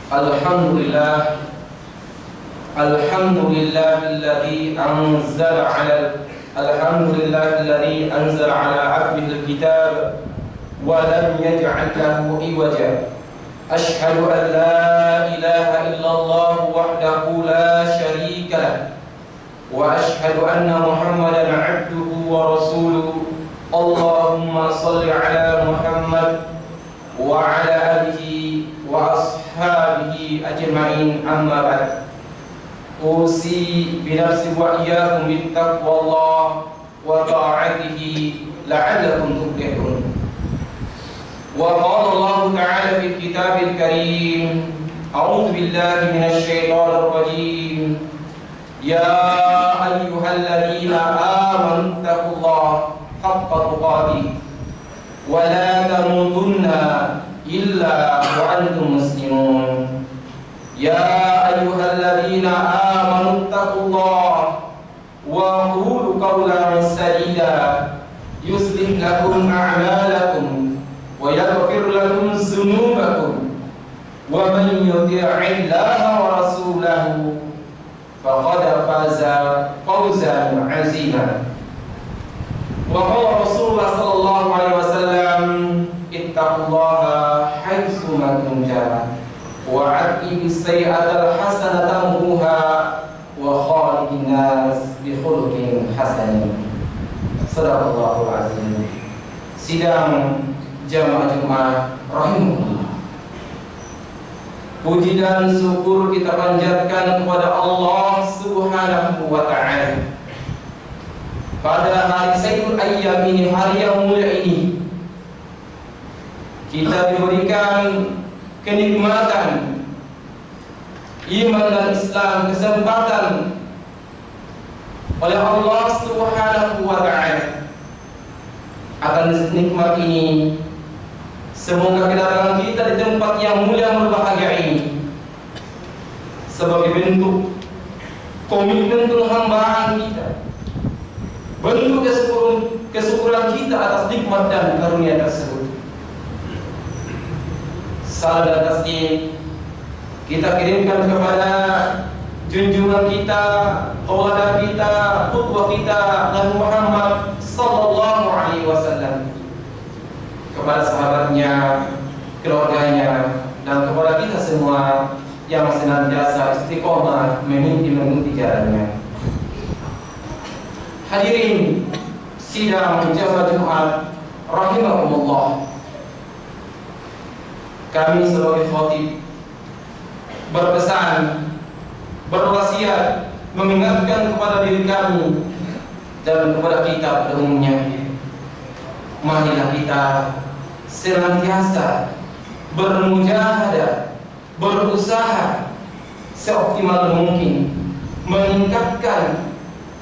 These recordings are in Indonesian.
Alhamdulillah, alhamdulillahilladzi anzala ala 'abdihi al-kitab wa lam yaj'al lahu iwaja. Ashhadu an la ilaha illallah wahdahu la syarika lah, wa ashhadu anna Muhammadan 'abduhu wa rasuluhu. Allahumma shalli ala Muhammad wa ala alihi wa ashabihi ajma'in, amma ba'd. Usi binafsi wa iyyakum bittaqwallah wa ta'atihi la'allakum tuflihun. Wa qala Allah ta'ala fil kitabil karim, a'udzu billahi minasy syaithanir rajim. Ya ayyuhalladzina amanu taqullaha haqqa tuqatih wa la tamutunna illa wa antum muslimun. Ya ayyuhalladzina amanu taqullaha wa qulu qawlan sadida yuslih lakum a'malakum wa yaghfir lakum dzunubakum, wa man yuti'illaha wa rasulahu faqad faza fawzan 'azima. Wa qala Rasulullah sallallahu alaihi wasallam, ittaqullaha haitsu ma kuntum wa 'aqibis sayyi'atal hasanata tamhuha wa khaliqin nas bi khuluqin hasanin. Shadaqallahul azim. Sidang jamaah Jumat rahimahullah, puji dan syukur kita panjatkan kepada Allah Subhanahu wa ta'ala pada hari Sayyidul Ayyam ini, hari yang mulia ini. Kita diberikan kenikmatan iman dan Islam, kesempatan oleh Allah Subhanahu wa ta'ala. Akan nikmat ini, semoga kedatangan kita di tempat yang mulia berbahagia ini sebagai bentuk komitmen penghambaan kita, bentuk kesyukuran kita atas nikmat dan karunia tersebut. Salam dan taslim kita kirimkan kepada junjungan kita, tauladan kita, qudwah kita, Nabi Muhammad sallallahu alaihi wasallam, kepada sahabatnya, keluarganya, dan kepada kita semua yang senantiasa istiqomah mengikuti jalannya. Hadirin sidang jamaah Jumat rahimahumullah, kami sebagai khatib berpesan, berwasiat, mengingatkan kepada diri kami dan kepada kita pada umumnya, marilah kita senantiasa bermujahadah, berusaha seoptimal mungkin meningkatkan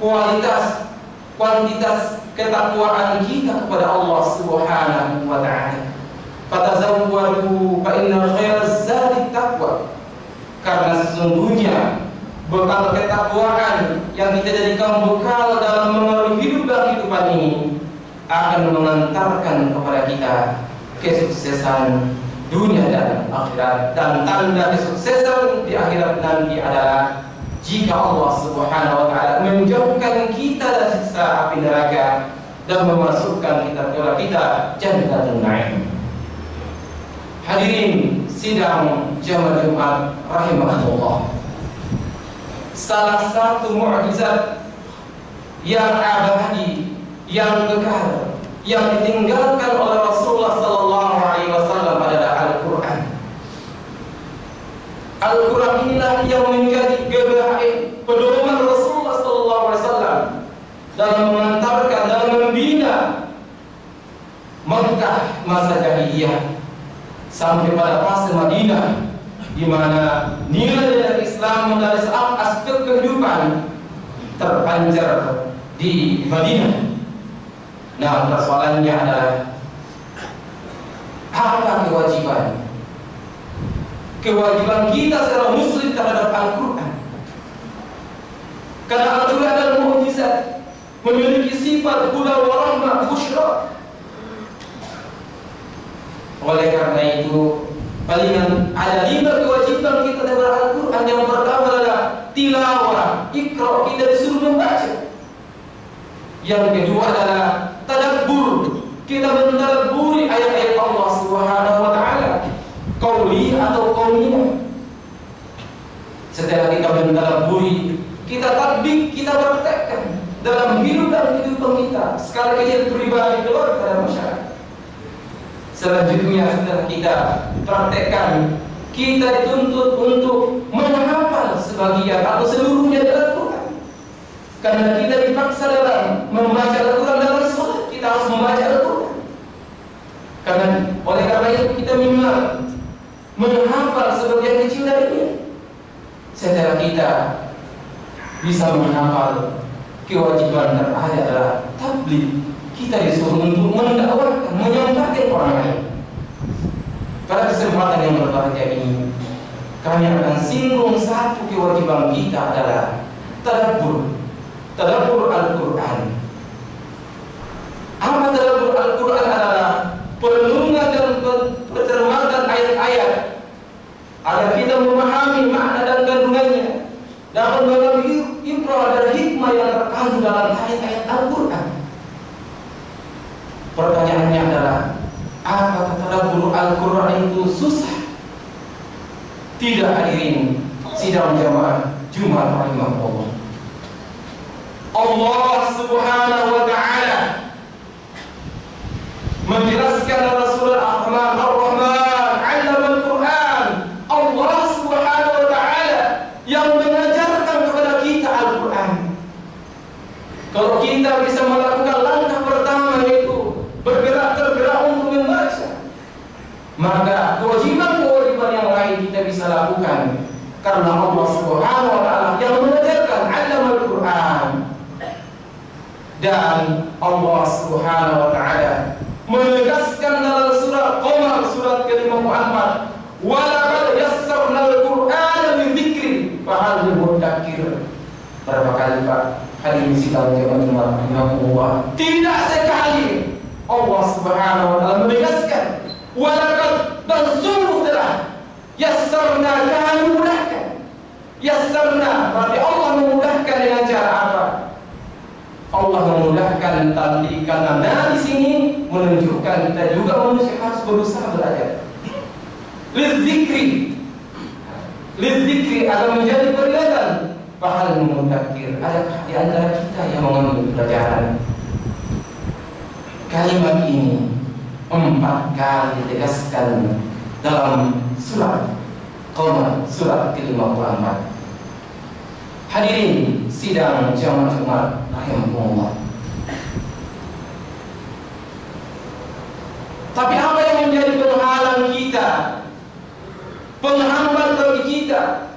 kuantitas ketakwaan kita kepada Allah Subhanahu wa ta'ala. Fatazawwadu fa inna khairaz zadi taqwa, karena sesungguhnya bekal ketakwaan yang kita jadikan bekal dalam memenuhi hidup dan kehidupan ini akan mengantarkan kepada kita kesuksesan dunia dan akhirat. Dan tanda kesuksesan di akhirat nanti adalah jika Allah Subhanahu wa ta'ala menjauhkan kita dari siksa api neraka dan memasukkan kepada kita Jannatul Na'im. Hadirin sidang jamaah Jumat rahimahullah, salah satu mukjizat yang abadi, yang kekal, yang ditinggalkan oleh Rasulullah sallallahu alaihi wasallam adalah Al-Qur'an. Al-Qur'an inilah yang menjadi pedoman Rasulullah sallallahu alaihi wasallam dalam mengantarkan, dalam membina Makkah masa jahiliyah sampai pada fase Madinah, di mana nilai dari Islam dari aspek kehidupan terpancar di Madinah. Nah, persoalannya adalah apa kewajiban kita secara muslim terhadap Al-Quran. Karena Al-Quran adalah mukjizat, memiliki sifat huda wa rahmah, busyra. Oleh karena itu, palingan ada 5 kewajiban kita dalam Al-Quran. Yang pertama adalah tilawah, ikra, kita disuruh membaca. Yang kedua adalah tadabbur, kita mentadabburi ayat-ayat Allah Subhanahu wa taala, qauli atau qauliyah. Setelah kita mentadabburi, kita tatbik, kita praktekkan dalam hidup dan kehidupan kita, skala kecil pribadi, keluarga dan masyarakat. Selanjutnya setelah kita praktekkan, kita dituntut untuk menghafal sebagian atau seluruhnya dalam Quran. Karena kita dipaksa dalam membaca Al-Quran dalam sholat, kita harus membaca Al-Quran. Oleh karena itu kita minimal menghafal sebagian kecil darinya. Setelah kita bisa menghafal, kewajiban terakhir adalah tabligh. Kita disuruh untuk mendakwakan, menyampaikan orang lain. Pada kesempatan yang berbahagia ini, kami akan singgung satu kewajiban kita adalah tadabbur Al-Quran. Apa tadabbur Al-Quran adalah perenungan dan pencermatan ayat-ayat agar kita memahami makna dan kandungannya, dapat mengambil ibrah dan hikmah yang terkandung dalam ayat-ayat Al-Quran. Pertanyaannya adalah, apakah tadabbur Al-Quran itu susah? Tidak, hadirin sidang jamaah Jumat rahimahullah. Allah Subhanahu wa taala menjelaskan dalam surah Ar-Rahman, Ar-Rahman 'allama Al-Quran. Allah Subhanahu wa taala yang mengajarkan kepada kita Al-Quran. Kalau kita bisa melakukan langkah pertama, yaitu tergerak untuk membaca, maka kewajiban-kewajiban yang lain kita bisa lakukan. Karena Allah Subhanahu wa taala yang mengajarkan 'allama Al-Quran. Dan Allah Subhanahu wa taala menegaskan dalam surah Qamar, surat ke-54, wa laqad yassarna al-Qur'ana lidzikri fahal min mudakkir. Berapa kali Pak hadirin sidang jamaah Allah? Tidak sekali Allah Subhanahu wa taala menegaskan, wa laqad, dan sungguh telah, yassarna, kami mudahkan. Yassarna berarti Allah memudahkan dengan cara apa? Allah memudahkan tadi, karena di sini menunjukkan kita juga manusia harus berusaha belajar. Lidzikri agar menjadi peringatan. Fahal mudakkir, adakah di antara kita yang mengambil pelajaran? Kalimat ini 4 kali ditegaskan dalam surat Qamar, surat ke-54. Hadirin sidang jamaah Jumat rahimahullah. Tapi apa yang menjadi penghalang kita, penghambat bagi kita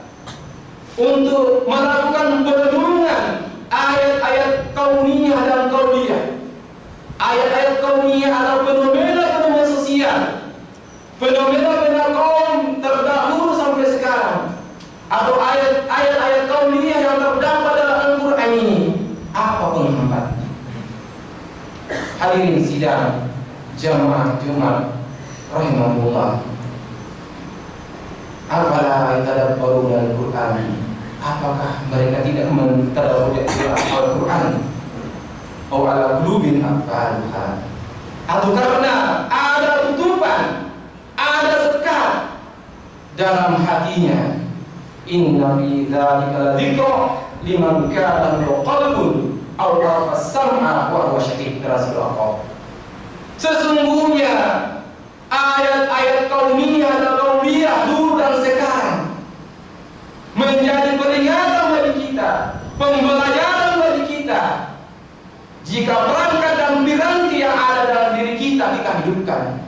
untuk melakukan perenungan ayat-ayat kauniyah dan qauliyah? Ayat-ayat kauniyah adalah fenomena-fenomena sosial, fenomena-fenomena kaum terdahulu sampai sekarang, atau ayat-ayat kauniyah yang terdapat dalam Al-Quran ini. Apa penghambatnya? Hadirin sidang jamaah Jumat rahimahullah. Afala yatadabbaruna Al-Quran? Apakah mereka tidak mentadabburi Al-Quran? Atau ala qulubin aqfaluha? Atau karena ada tutupan, ada sekat dalam hatinya? Inna fi dzalika ladzikra liman kana lahu qalbun aw alqa sam'a wa huwa syahid. Rasulullah. Sesungguhnya ayat-ayat kauniyah dan qauliyah dulu dan sekarang menjadi peringatan bagi kita, pembelajaran bagi kita. Jika perangkat dan piranti yang ada dalam diri kita hidupkan.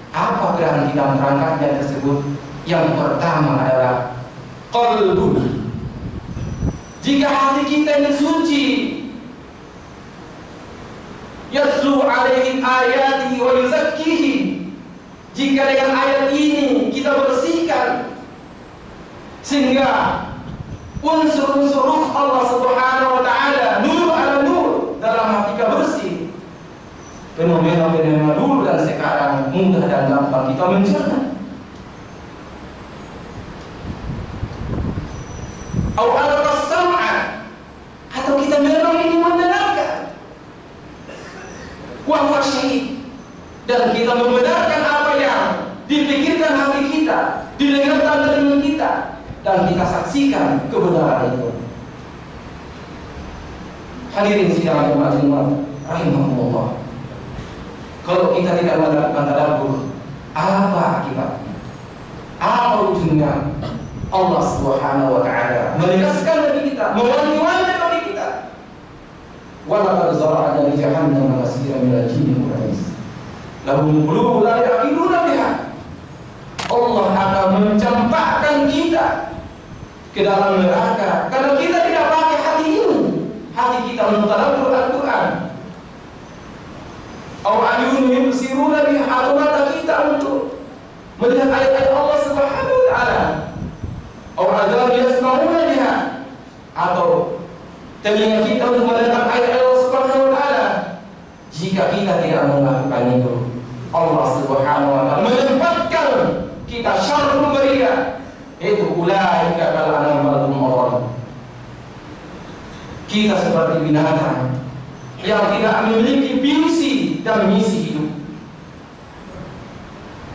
Apa piranti dan perangkatnya tersebut? Yang pertama adalah qalbun. Jika hati kita ini suci, yatlu alaihim ayatihi wa yuzakkihi. Jika dengan ayat ini kita bersihkan, sehingga unsur-unsur ruh Allah Subhanahu wa taala, nur ala nur, dalam hati kita bersih, fenomena-fenomena dulu dan sekarang mudah dan gampang kita mencerna. Atau kita memang ini mendengarkan wahwa syahid, dan kita membenarkan apa yang dipikirkan hati kita, didengarkan telinga kita, dan kita saksikan kebenaran itu. Hadirin sidang jemaat rahimahullah, kalau kita tidak melakukan tadabbur, apa akibatnya? Apa ujungnya? Allah Subhanahu wa ta'ala menegaskan bagi kita, mewanti-wanti bagi kita, walaqad zara'na li jahannama katsiran minal jinni wal ins lahum qulubun la ya'qiluna biha. Allah akan mencampakkan kita ke dalam neraka karena kita tidak pakai hati ini. Hati kita mentadabbur Al-Qur'an. Aw ayunun yubsiruna biha, atau mata kita untuk melihat ayat-ayat Allah Subhanahu wa ta'ala. Adhan yasma'una biha, atau telinga kita untuk mendengar ayat Allah Subhanahu wa ta'ala. Jika kita tidak melakukan itu, Allah Subhanahu wa ta'ala menempatkan kita syarrul bariyah, itu ulaika kal an'am bal hum adall. Kita seperti binatang yang tidak memiliki visi dan misi hidup,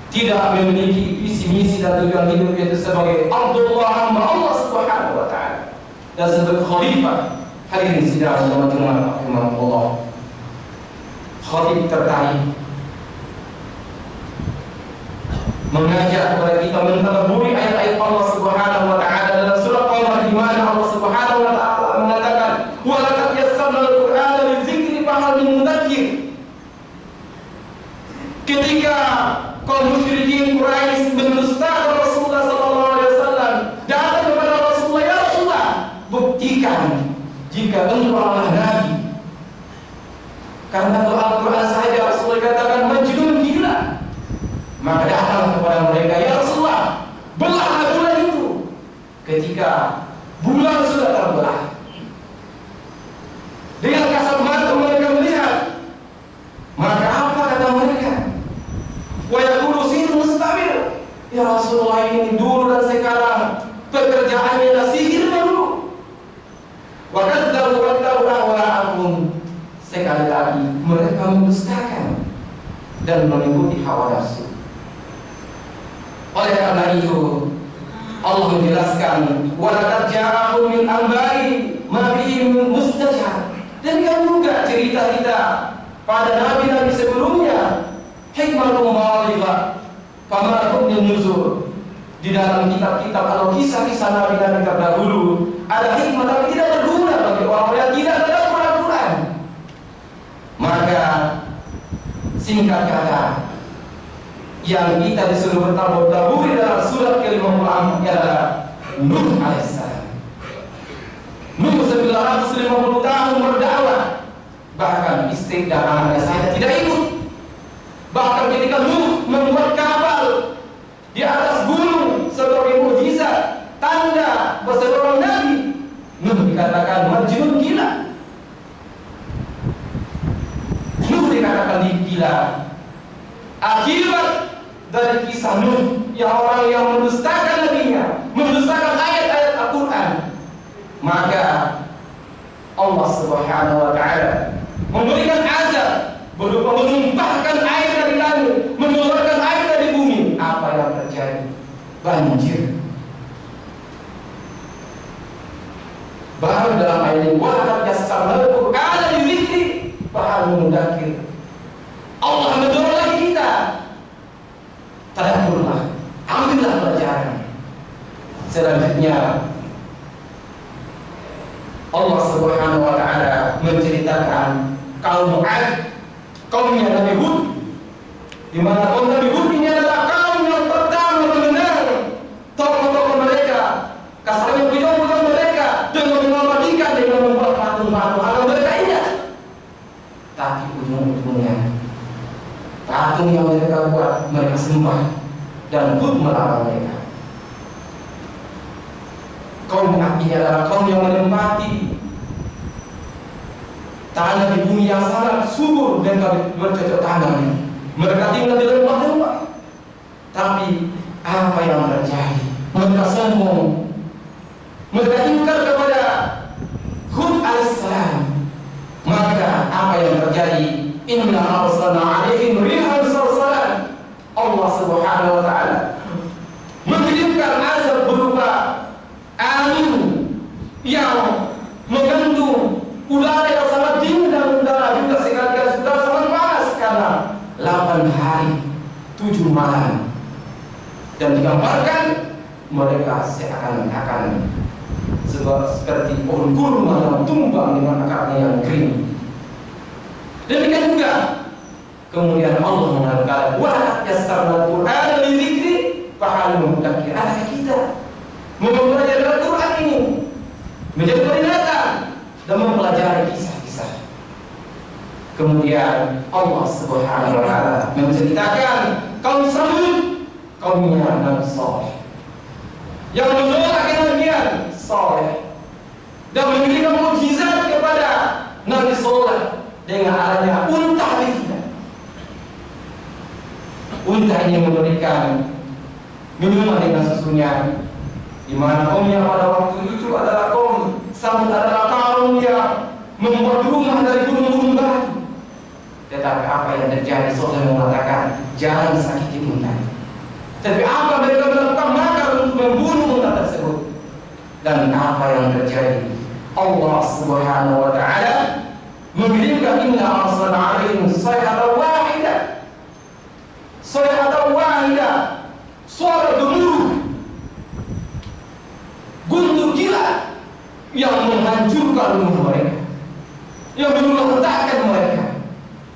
tidak memiliki visi misi dan tujuan hidup, yaitu sebagai Abdullah hamba Allah Subhanahu wa ta'ala dan sebagai khalifah. Hadirin sidang jemaah rahimahullah, khatib tertarik mengajak kepada kita mentadabburi ayat-ayat Allah Subhanahu wa ta'ala dalam surah Qamar, di mana Allah Subhanahu wa ta'ala mengatakan, wa laqad yassarna al-Qur'ana lidzikri fahal min mudzakir. Ketika kaum musyrikin Quraisy mendustakan Rasulullah sallallahu alaihi wasallam, datang kepada Rasulullah, ya Rasulullah, buktikan jika engkau adalah nabi. Karena kalau Al-Qur'an saja Rasulullah katakan majnun, gila. Maka datang kepada mereka, ya Rasulullah, belahlah bulan itu. Ketika bulan sudah terbelah, dengan kasat mata mereka melihat, maka apa kata mereka? Wa yaqulu sihir mustamir. Ya Rasulullah, ini dulu dan sekarang pekerjaannya adalah sihir dulu. Wa kadzabu ahwa'ahum. Sekali lagi mereka mendustakan dan mengikuti hawa nafsu. Oleh karena itu Allah menjelaskan, wa laqad ja'ahum min anba'i ma fihi mustajab. Dan kan juga cerita-cerita pada nabi-nabi sebelumnya, hikmatul baligha kama kuntum nuzur. Di dalam kitab-kitab atau kisah-kisah nabi-nabi terdahulu ada hikmah tapi tidak berguna bagi orang yang tidak tadabbur Al-Qur'an. Maka singkat kata, yang kita disuruh bertabur-tabur dalam surat ke-54 adalah Nuh alaihissalam. Nuh 950 tahun berdakwah, bahkan istri dan anaknya saja tidak ikut. Bahkan ketika Nuh membuat kapal di atas gunung sebagai mukjizat, tanda seorang nabi, Nuh dikatakan majnun, gila. Nuh dikatakan gila akibat dari kisah Nuh yang orang yang mendustakan nabinya, mendustakan ayat-ayat Al-Quran. Maka Allah Subhanahu wa ta'ala memberikan azab berupa menumpahkan air dari langit, mengeluarkan air dari bumi. Apa yang terjadi? Banjir. Baru dalam ayat ini, wa laqad yassarna al-Qur'ana lidzikri fahal min mudzakir. Allah mendorong lagi kita, tadabburlah, ambillah pelajaran. Selanjutnya Allah Subhanahu wa ta'ala menceritakan kaum 'Ad, kaumnya Nabi Hud, di mana kaum Nabi Hud ini adalah kaum yang pertama mendengar tokoh-tokoh mereka, kasarnya bujang-bujang mereka dengan mematikan, dengan membuat patung-patung agar mereka ingat. Tapi ujung-ujungnya patung yang mereka buat mereka sembah dan Hud melarang mereka. Kaum Ad ini adalah kaum yang menempati tanah di bumi yang sangat subur dan bercocok tanam. Mereka tinggal di lembah-lembah. Tapi apa yang terjadi? Mereka sombong. Mereka ingkar kepada Hud alaihissalam. Maka apa yang terjadi? Inna arsalna alaihim rihan sarsalan. Allah Subhanahu wa taala mengirimkan azab berupa angin yang mengandung udara yang sangat dingin dan udara juga sekaligus udara sangat panas karena 8 hari 7 malam, dan digambarkan mereka seakan-akan seperti pohon kurma yang tumbang dengan akarnya yang kering. Demikian juga kemudian Allah mengatakan wa yassarna al-Qur'ana lidzikri fahal mudakkir. Adakah kita mempelajari Al-Quran ini menjadi peringatan dan mempelajari kisah-kisah? Kemudian Allah Subhanahu wa taala menceritakan kaum Samud, kaumnya Nabi Saleh, yang menolak kenabian Saleh dan memberikan mukjizat kepada Nabi Saleh dengan adanya unta betina. Unta ini memberikan minuman dengan susunya, di mana kaumnya pada waktu itu adalah kaum Samud adalah kaum yang membuat rumah dari gunung-gunung batu. Tetapi apa yang terjadi? Saudara mengatakan jangan sakiti unta. Tapi apa mereka melakukan? Makar untuk membunuh unta tersebut. Dan apa yang terjadi? Allah Subhanahu wa taala mengirimkan inna arsalna alaihim sayhatan wahidah. Sayhatan wahidah, suara gemuruh, guntur gila yang menghancurkan rumah mereka, yang meluluhkankan mereka.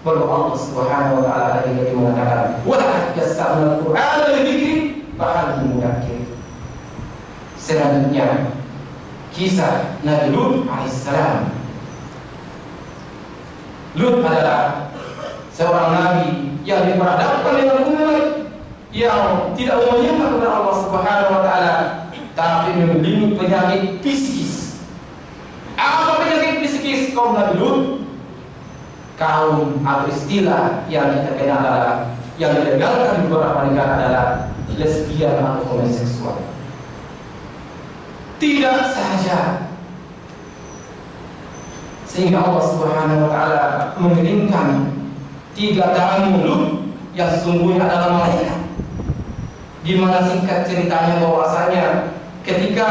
Baru Allah Subhanahu wa taala lagi mengatakan wa yassarna al-Qur'ana lidzikri fahal mudakkir. Selanjutnya kisah Nabi Lut alaihissalam. Lut adalah seorang nabi yang diperhadapkan dengan umat yang tidak menyembah kepada Allah Subhanahu wa taala, tapi memiliki penyakit psikis. Apa penyakit psikis kaum Nabi Lut? Kaum atau istilah yang kita kenal adalah, yang dilegalkan di beberapa negara adalah lesbian atau homoseksual. Tidak saja, sehingga Allah Subhanahu wa taala mengirimkan 3 tamu Lut yang sesungguhnya adalah malaikat. Di mana singkat ceritanya bahwasanya ketika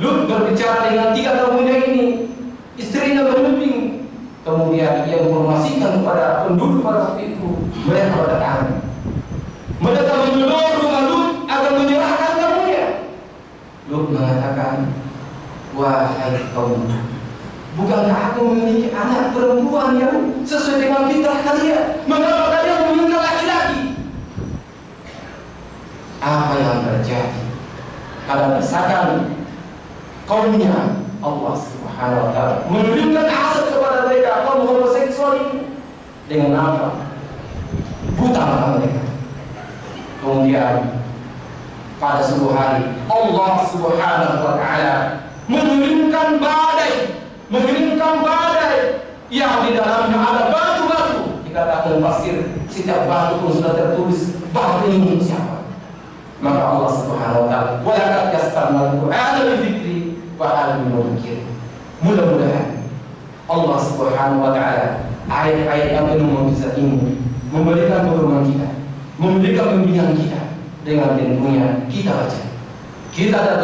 Lut berbicara dengan 3 tamunya ini, istrinya berlebing. Kemudian ia menginformasikan kepada penduduk pada waktu itu, mereka berdatangan. Mereka menyuruh rumah Lut agar menyerahkan tamunya. Lut mengatakan, wahai kaum, bukankah aku memiliki anak perempuan yang sesuai dengan fitrah kalian? Mengapa kalian meminta laki-laki? Apa yang terjadi? Karena misalkan kaumnya Allah Subhanahu wa taala memberikan azab kepada mereka kaum homoseksual ini dengan apa? Buta mata mereka. Kemudian pada suatu hari Allah Subhanahu wa taala mengirimkan badai yang di dalamnya ada batu-batu. Dikatakan pasir, setiap batu pun sudah tertulis batu ini siapa. Maka Allah Subhanahu wa taala wa laqad yassarna al-Qur'ana lidzikri wa hal mudakkir. Mudah-mudahan Allah Subhanahu wa taala ayat-ayat yang penuh mukjizat ini memberikan pedoman kita, memberikan bimbingan kita, dengan tentunya kita baca, kita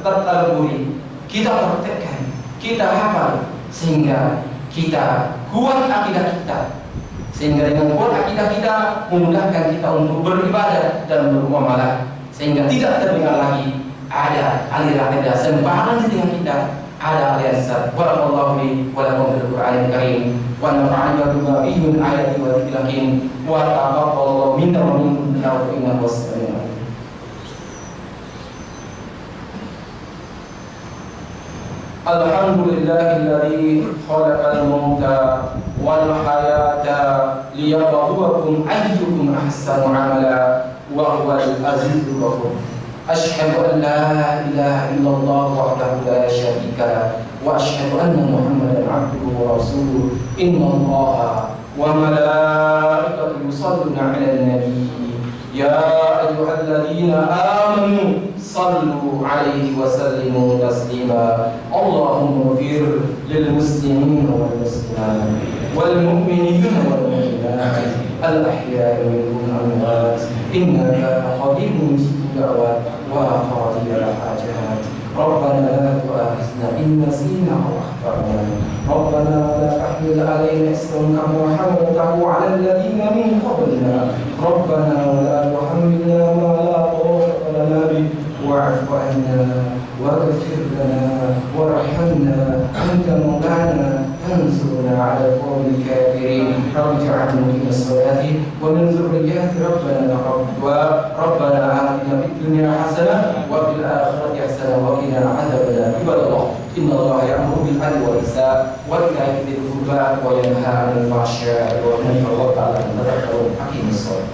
tadabburi, kita praktekkan, kita hafal, sehingga kita kuat akidah kita, sehingga dengan kuat akidah kita memudahkan kita untuk beribadah dan bermuamalah, sehingga tidak terdengar lagi ada aliran-aliran sembarangan di tengah kita, ada aliran sesat. Barakallahu li wa lakum fil Qur'anil Karim wa nafa'ani bima fihi min ayati wa dzikril hakim wa taqabbalallahu minna wa minkum innahu was-sami'ul alim. Alhamdulillahilladzi khalaqal mauta wal hayata liyabluwakum ayyukum ahsanu amala wa huwal azizul ghafur. Asyhadu an la ilaha illallah wahdahu la syarika lah وأشهد أن محمدا عبده ورسوله إن الله وملائكته يصلون على النبي يا أيها الذين آمنوا صلوا عليه وسلموا تسليما اللهم اغفر للمسلمين والمسلمات والمؤمنين والمؤمنات الأحياء منهم والأموات إنك قريب مجيب الدعوات وقاضي الحاجات ربنا لا تؤاخذنا إن نسينا أو أخطأنا ربنا لا تحمل علينا إصرا كما حملته على الذين من قبلنا ربنا ولا تحملنا ما لا طاقة لنا به واعف عنا واغفر لنا وارحمنا أنت مولانا انصرنا على القوم الكافرين رب اجعلنا من الصلاة ومن ذريات ربنا آتنا في الدنيا حسنة وفي الآخرة حسنة وقنا عذاب النار عباد الله إن الله يأمر بالعدل والإحسان وإيتاء ذي القربى وينهى عن الفحشاء والمنكر والبغي والتذكر حكيم الصلاة